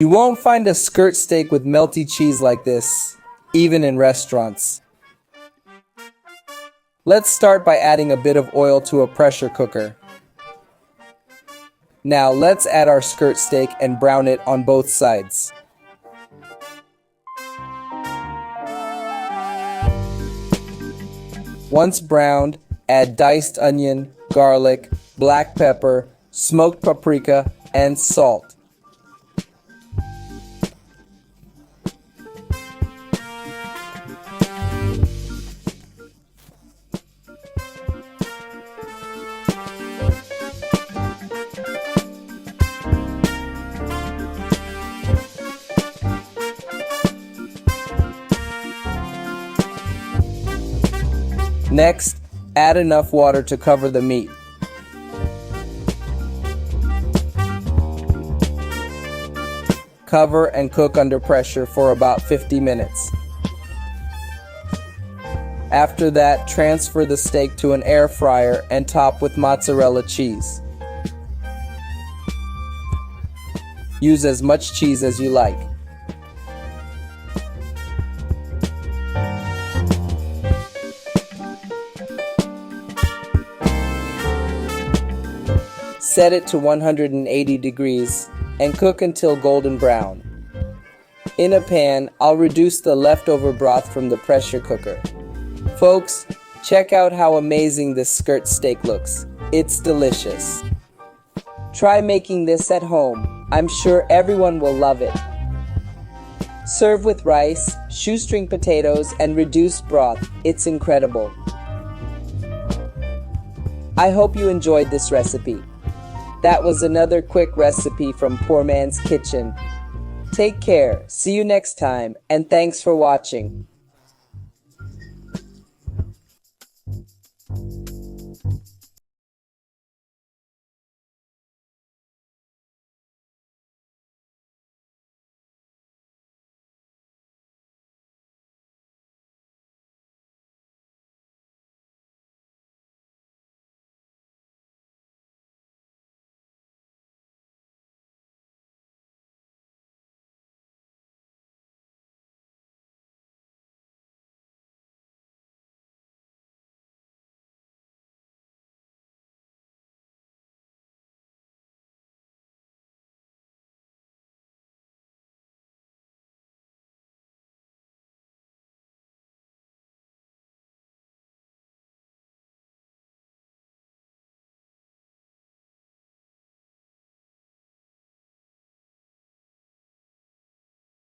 You won't find a skirt steak with melty cheese like this, even in restaurants. Let's start by adding a bit of oil to a pressure cooker. Now let's add our skirt steak and brown it on both sides. Once browned, add diced onion, garlic, black pepper, smoked paprika, and salt. Next, add enough water to cover the meat. Cover and cook under pressure for about 50 minutes. After that, transfer the steak to an air fryer and top with mozzarella cheese. Use as much cheese as you like. Set it to 180 degrees and cook until golden brown. In a pan, I'll reduce the leftover broth from the pressure cooker. Folks, check out how amazing this skirt steak looks. It's delicious. Try making this at home. I'm sure everyone will love it. Serve with rice, shoestring potatoes, and reduced broth. It's incredible. I hope you enjoyed this recipe. That was another quick recipe from Poor Man's Kitchen. Take care, see you next time, and thanks for watching.